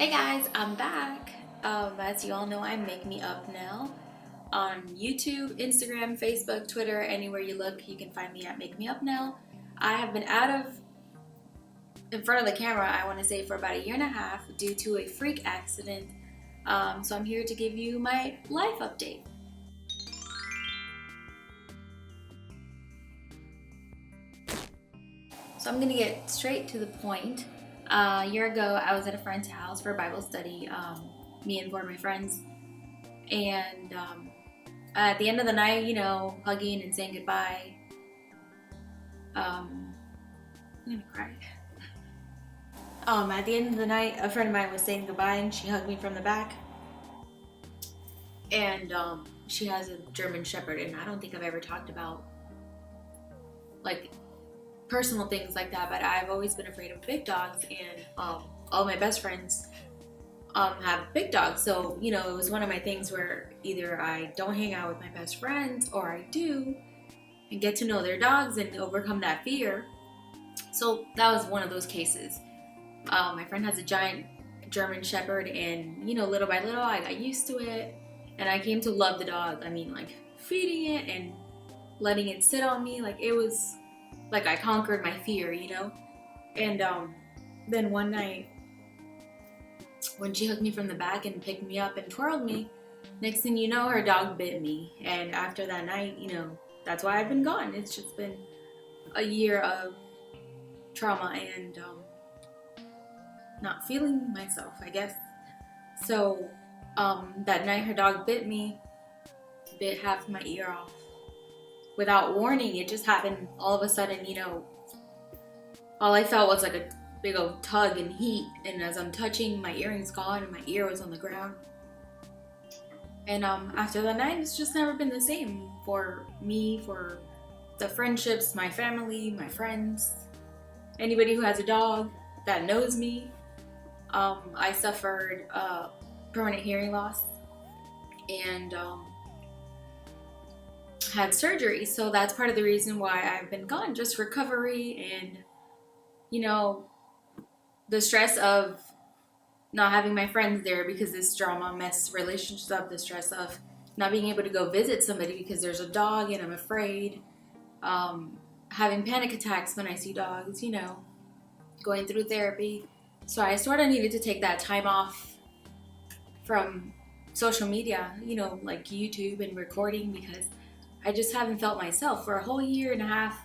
Hey guys, I'm back. As you all know, I'm MakemeupNel on YouTube, Instagram, Facebook, Twitter, anywhere you look, you can find me at MakemeupNel. I have been in front of the camera, I want to say, for about a year and a half due to a freak accident. So I'm here to give you my life update. So I'm gonna get straight to the point. A year ago, I was at a friend's house for a Bible study, me and four of my friends. And at the end of the night, hugging and saying goodbye. I'm gonna cry. At the end of the night, a friend of mine was saying goodbye and she hugged me from the back. And she has a German Shepherd, and I don't think I've ever talked about like personal things like that, but I've always been afraid of big dogs, and all my best friends have big dogs. So, it was one of my things where either I don't hang out with my best friends or I do and get to know their dogs and overcome that fear. So that was one of those cases. My friend has a giant German Shepherd, and little by little I got used to it, and I came to love the dog. I mean, like feeding it and letting it sit on me, like it was like I conquered my fear, And then one night when she hooked me from the back and picked me up and twirled me, next thing you know, her dog bit me. And after that night, that's why I've been gone. It's just been a year of trauma and not feeling myself, I guess. So that night her dog bit me, bit half my ear off. Without warning, it just happened all of a sudden, all I felt was like a big old tug and heat, and as I'm touching, my earring's gone and my ear was on the ground. And after that night, it's just never been the same for me, for the friendships, my family, my friends, anybody who has a dog that knows me. I suffered permanent hearing loss and had surgery, so that's part of the reason why I've been gone, just recovery and the stress of not having my friends there because this drama messed relationships up, the stress of not being able to go visit somebody because there's a dog and I'm afraid, having panic attacks when I see dogs, going through therapy. So I sort of needed to take that time off from social media, like YouTube and recording, because I just haven't felt myself for a whole year and a half.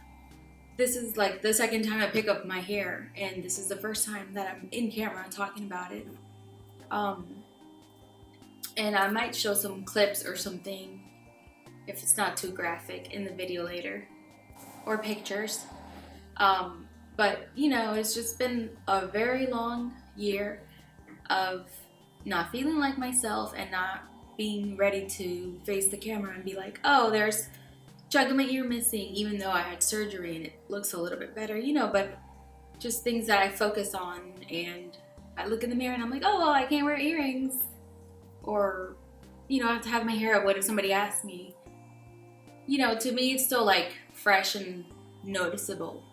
This is like the second time I pick up my hair, and this is the first time that I'm in camera talking about it. And I might show some clips or something, if it's not too graphic, in the video later, or pictures. But it's just been a very long year of not feeling like myself and not being ready to face the camera and be like, oh, there's a chunk of my ear missing, even though I had surgery and it looks a little bit better, but just things that I focus on, and I look in the mirror and I'm like, oh, well, I can't wear earrings, or I have to have my hair up. What if somebody asks me? To me it's still like fresh and noticeable.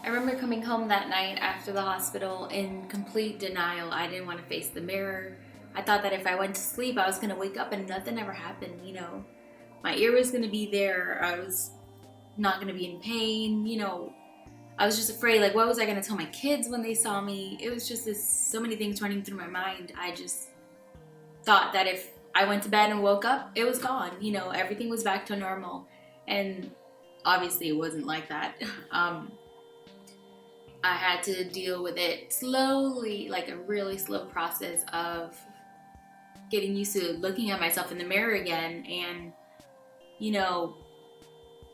I remember coming home that night after the hospital in complete denial. I didn't want to face the mirror. I thought that if I went to sleep, I was going to wake up and nothing ever happened, My ear was going to be there. I was not going to be in pain, I was just afraid, like, what was I going to tell my kids when they saw me? It was just so many things running through my mind. I just thought that if I went to bed and woke up, it was gone, everything was back to normal. And obviously it wasn't like that. I had to deal with it slowly, like a really slow process of getting used to looking at myself in the mirror again, and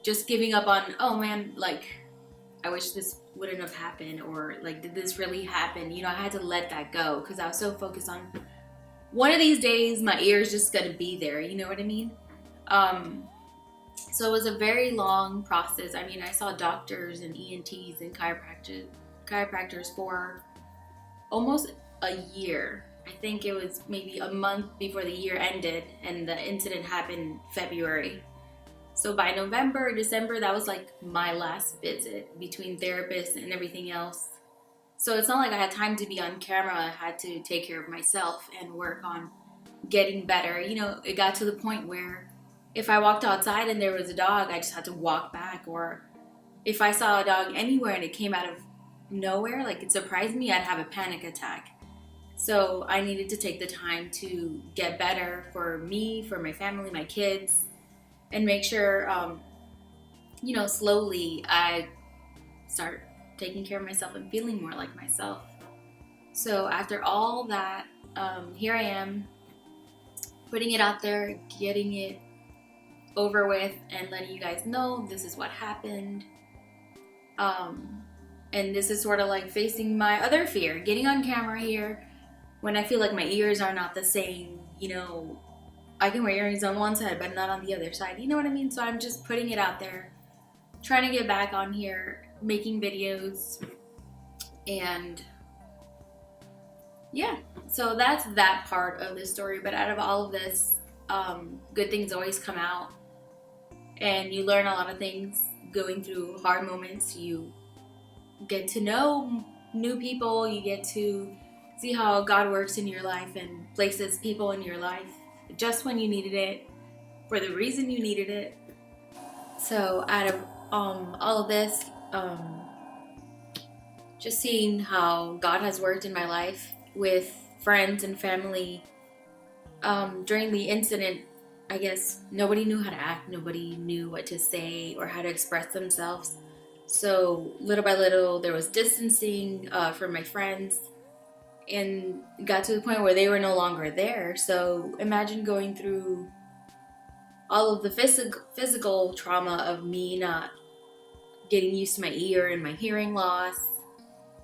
just giving up on, oh man, like I wish this wouldn't have happened, or like, did this really happen? I had to let that go because I was so focused on one of these days my ear is just gonna be there, you know what I mean? So it was a very long process. I mean, I saw doctors and ENTs and chiropractors for almost a year. I think it was maybe a month before the year ended, and the incident happened February. So by November, December, that was like my last visit between therapists and everything else. So it's not like I had time to be on camera. I had to take care of myself and work on getting better. You know, it got to the point where if I walked outside and there was a dog, I just had to walk back. Or if I saw a dog anywhere and it came out of nowhere, like it surprised me, I'd have a panic attack. So I needed to take the time to get better for me, for my family, my kids, and make sure, you know, slowly I start taking care of myself and feeling more like myself. So after all that, here I am, putting it out there, getting it over with, and letting you guys know this is what happened. And this is sort of like facing my other fear, getting on camera here when I feel like my ears are not the same. You know, I can wear earrings on one side but not on the other side, you know what I mean? So I'm just putting it out there, trying to get back on here, making videos, and yeah, so that's that part of the story. But out of all of this, good things always come out, and you learn a lot of things going through hard moments. You get to know new people, you get to see how God works in your life and places people in your life just when you needed it, for the reason you needed it. So out of all of this, just seeing how God has worked in my life with friends and family. During the incident, I guess nobody knew how to act, nobody knew what to say or how to express themselves. So little by little, there was distancing from my friends, and got to the point where they were no longer there. So imagine going through all of the physical trauma of me not getting used to my ear and my hearing loss,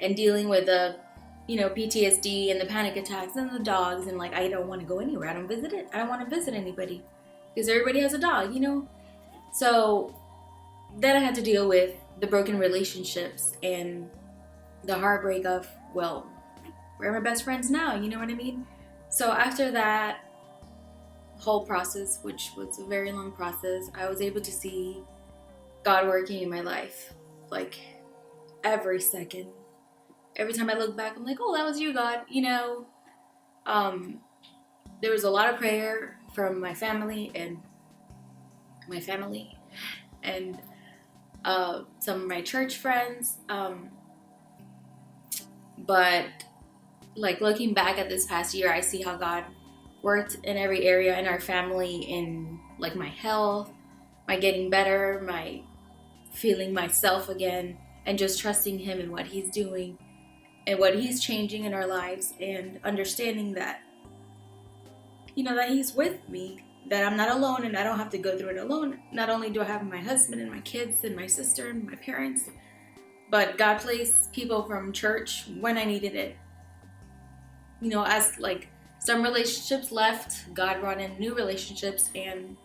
and dealing with the, you know, PTSD and the panic attacks and the dogs, and like I don't want to go anywhere. I don't want to visit anybody because everybody has a dog, you know. So then I had to deal with the broken relationships and the heartbreak of, well, where are my best friends now? You know what I mean? So after that whole process, which was a very long process, I was able to see God working in my life, like every second. Every time I look back, I'm like, oh, that was you, God. You know, there was a lot of prayer from my family and some of my church friends. But like looking back at this past year, I see how God worked in every area in our family, in like my health, my getting better, my feeling myself again, and just trusting Him in what He's doing and what He's changing in our lives, and understanding that, you know, that He's with me, that I'm not alone and I don't have to go through it alone. Not only do I have my husband and my kids and my sister and my parents, but God placed people from church when I needed it. You know, as like some relationships left, God brought in new relationships and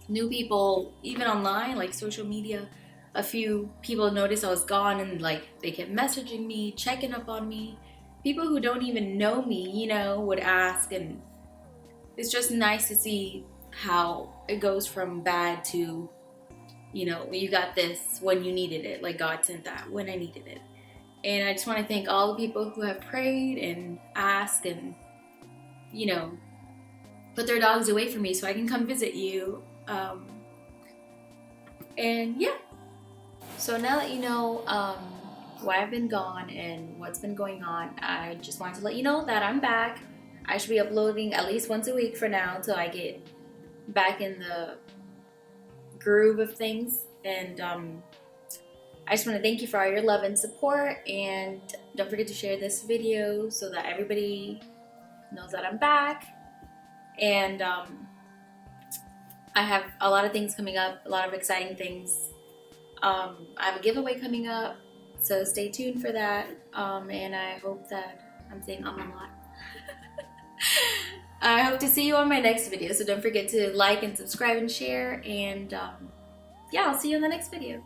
new people, even online, like social media. A few people noticed I was gone, and like they kept messaging me, checking up on me. People who don't even know me, you know, would ask, and it's just nice to see how it goes from bad to, you know, you got this when you needed it, like God sent that when I needed it. And I just want to thank all the people who have prayed and asked and, you know, put their dogs away from me so I can come visit you. And yeah. So now that you know why I've been gone and what's been going on, I just wanted to let you know that I'm back. I should be uploading at least once a week for now until I get back in the groove of things. And I just want to thank you for all your love and support, and don't forget to share this video so that everybody knows that I'm back. And I have a lot of things coming up, a lot of exciting things. I have a giveaway coming up, so stay tuned for that. And I hope that I'm saying a lot. I hope to see you on my next video, so don't forget to like and subscribe and share. And yeah, I'll see you in the next video.